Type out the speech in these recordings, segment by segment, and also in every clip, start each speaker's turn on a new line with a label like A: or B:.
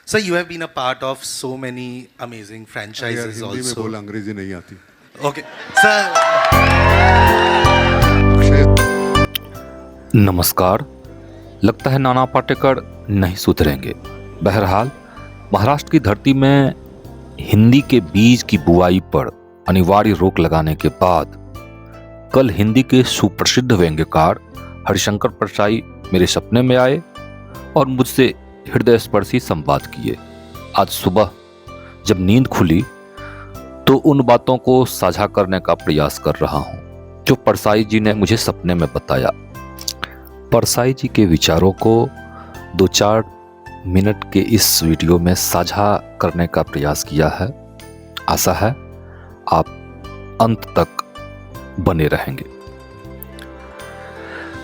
A: Sir, you have been a part of so many amazing
B: यार
A: franchises
B: Hindi में
A: also.
B: बोल, अंग्रेजी नहीं आती।
A: Okay, sir.
C: नमस्कार। लगता है नाना पाटेकर नहीं सुधरेंगे। बहरहाल महाराष्ट्र की धरती में हिंदी के बीज की बुआई पर अनिवार्य रोक लगाने के बाद कल हिंदी के सुप्रसिद्ध व्यंग्यकार हरिशंकर परसाई मेरे सपने में आए और मुझसे हृदय स्पर्शी संवाद किए। आज सुबह जब नींद खुली तो उन बातों को साझा करने का प्रयास कर रहा हूं जो परसाई जी ने मुझे सपने में बताया। परसाई जी के विचारों को 2-4 मिनट के इस वीडियो में साझा करने का प्रयास किया है। आशा है आप अंत तक बने रहेंगे।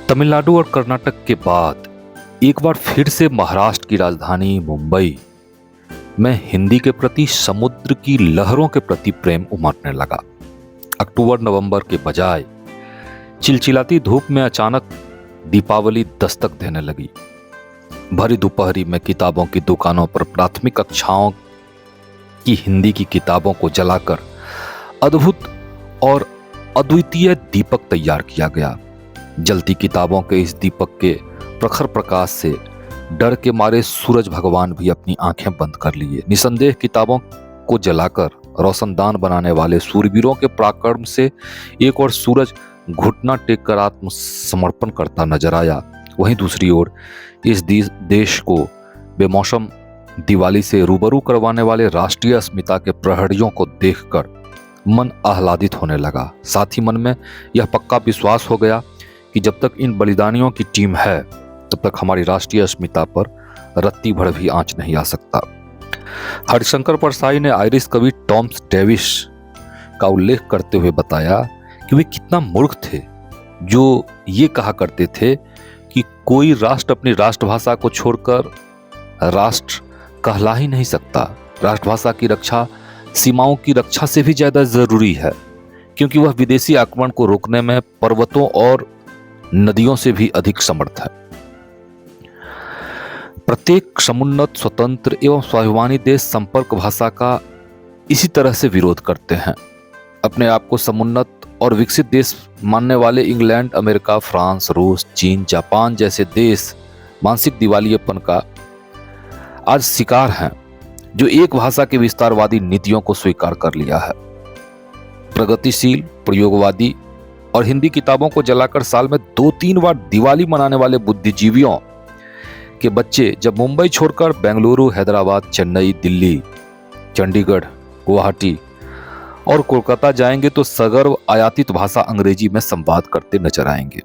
C: तमिलनाडु और कर्नाटक के बाद एक बार फिर से महाराष्ट्र की राजधानी मुंबई में हिंदी के प्रति समुद्र की लहरों के प्रति प्रेम उमड़ने लगा। अक्टूबर नवंबर के बजाय चिलचिलाती धूप में अचानक दीपावली दस्तक देने लगी। भरी दोपहरी में किताबों की दुकानों पर प्राथमिक कक्षाओं की हिंदी की किताबों को जलाकर अद्भुत और अद्वितीय दीपक तैयार किया गया। जलती किताबों के इस दीपक के प्रखर प्रकाश से डर के मारे सूरज भगवान भी अपनी आंखें बंद कर लिए। निसंदेह किताबों को जलाकर रोशनदान बनाने वाले सूरवीरों के पराक्रम से एक और सूरज घुटना टेक कर आत्मसमर्पण करता नजर आया। वहीं दूसरी ओर इस देश को बेमौसम दिवाली से रूबरू करवाने वाले राष्ट्रीय अस्मिता के प्रहरियों को देखकर मन आह्लादित होने लगा। साथ ही मन में यह पक्का विश्वास हो गया कि जब तक इन बलिदानियों की टीम है तब तक हमारी राष्ट्रीय अस्मिता पर रत्ती भर भी आंच नहीं आ सकता। हरिशंकर परसाई ने आयरिश कवि टॉमस डेविस का उल्लेख करते हुए बताया कि वे कितना मूर्ख थे जो ये कहा करते थे कि कोई राष्ट्र अपनी राष्ट्रभाषा को छोड़कर राष्ट्र कहला ही नहीं सकता। राष्ट्रभाषा की रक्षा सीमाओं की रक्षा से भी ज्यादा जरूरी है, क्योंकि वह विदेशी आक्रमण को रोकने में पर्वतों और नदियों से भी अधिक समर्थ है। प्रत्येक समुन्नत, स्वतंत्र एवं स्वाभिमानी देश संपर्क भाषा का इसी तरह से विरोध करते हैं। अपने आप को समुन्नत और विकसित देश मानने वाले इंग्लैंड, अमेरिका, फ्रांस, रूस, चीन, जापान जैसे देश मानसिक दिवालियेपन का आज शिकार हैं, जो एक भाषा के विस्तारवादी नीतियों को स्वीकार कर लिया है। प्रगतिशील, प्रयोगवादी और हिंदी किताबों को जलाकर साल में 2-3 बार दिवाली मनाने वाले बुद्धिजीवियों के बच्चे जब मुंबई छोड़कर बेंगलुरु, हैदराबाद, चेन्नई, दिल्ली, चंडीगढ़, गुवाहाटी और कोलकाता जाएंगे तो सगर्व आयातित भाषा अंग्रेजी में संवाद करते नजर आएंगे।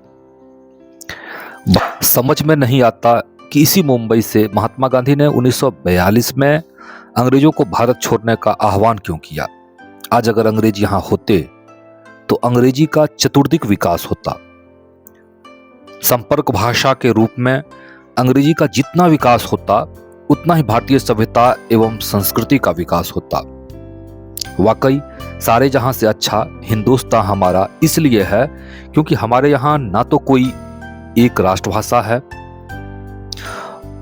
C: समझ में नहीं आता कि इसी मुंबई से महात्मा गांधी ने 1942 में अंग्रेजों को भारत छोड़ने का आह्वान क्यों किया। आज अगर अंग्रेज यहां होते तो अंग्रेजी का चतुर्दिक विकास होता। संपर्क भाषा के रूप में अंग्रेजी का जितना विकास होता उतना ही भारतीय सभ्यता एवं संस्कृति का विकास होता। वाकई सारे जहां से अच्छा हिंदुस्तान हमारा इसलिए है क्योंकि हमारे यहाँ ना तो कोई एक राष्ट्रभाषा है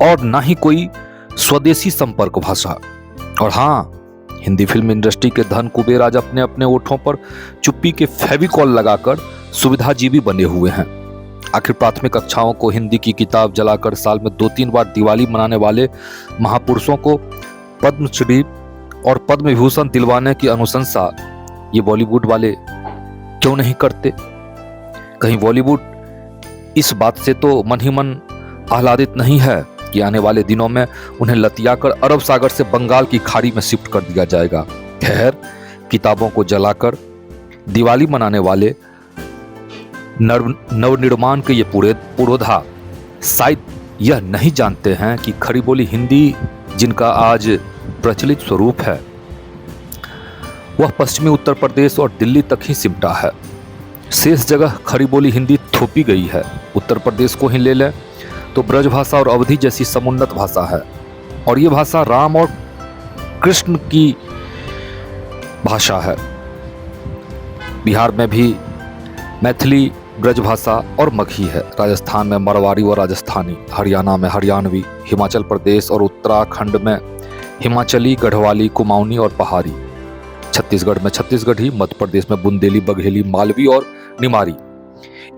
C: और ना ही कोई स्वदेशी संपर्क भाषा। और हाँ, हिंदी फिल्म इंडस्ट्री के धन कुबेर आज अपने अपने ओठों पर चुप्पी के फेविकॉल लगाकर सुविधाजीवी बने हुए हैं। आखिर प्राथमिक कक्षाओं को हिंदी की किताब जलाकर साल में 2-3 बार दिवाली मनाने वाले महापुरुषों को पद्मश्री और पद्म विभूषण दिलवाने की अनुशंसा ये बॉलीवुड वाले क्यों नहीं करते? कहीं बॉलीवुड इस बात से तो मन ही मन आह्लादित नहीं है कि आने वाले दिनों में उन्हें लतियाकर अरब सागर से बंगाल की खाड़ी में शिफ्ट कर दिया जाएगा। खैर, किताबों को जलाकर दिवाली मनाने वाले नवनिर्माण के ये पुरोधा शायद यह नहीं जानते हैं कि खड़ी बोली हिंदी जिनका आज प्रचलित स्वरूप है वह पश्चिमी उत्तर प्रदेश और दिल्ली तक ही सिमटा है। शेष जगह खड़ी बोली हिंदी थोपी गई है। उत्तर प्रदेश को ही ले लें तो ब्रजभाषा और अवधी जैसी समुन्नत भाषा है और ये भाषा राम और कृष्ण की भाषा है। बिहार में भी मैथिली ब्रजभाषा और मगही है। राजस्थान में मरवाड़ी और राजस्थानी, हरियाणा में हरियाणवी, हिमाचल प्रदेश और उत्तराखंड में हिमाचली, गढ़वाली, कुमाऊनी और पहाड़ी। छत्तीसगढ़ में छत्तीसगढ़ी, मध्य प्रदेश में बुंदेली, बघेली, मालवी और निमारी।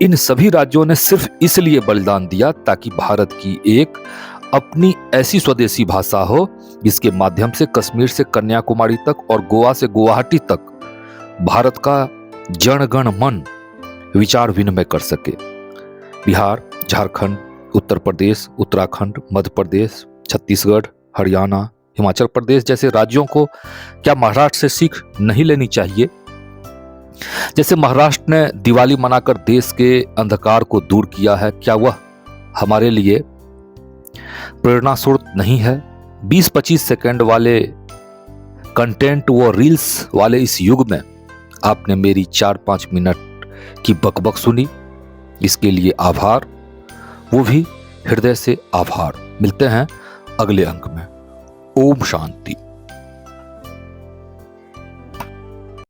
C: इन सभी राज्यों ने सिर्फ इसलिए बलिदान दिया ताकि भारत की एक अपनी ऐसी स्वदेशी भाषा हो जिसके माध्यम से कश्मीर से कन्याकुमारी तक और गोवा से गुवाहाटी तक भारत का जन गण मन विचार विनिमय कर सके। बिहार, झारखंड, उत्तर प्रदेश, उत्तराखंड, मध्य प्रदेश, छत्तीसगढ़, हरियाणा, हिमाचल प्रदेश जैसे राज्यों को क्या महाराष्ट्र से सीख नहीं लेनी चाहिए? जैसे महाराष्ट्र ने दिवाली मनाकर देश के अंधकार को दूर किया है, क्या वह हमारे लिए प्रेरणा स्रोत नहीं है? 20-25 सेकंड वाले कंटेंट व रील्स वाले इस युग में आपने मेरी 4-5 मिनट की बकबक सुनी, इसके लिए आभार, वो भी हृदय से आभार। मिलते हैं अगले अंक में। ओम शांति।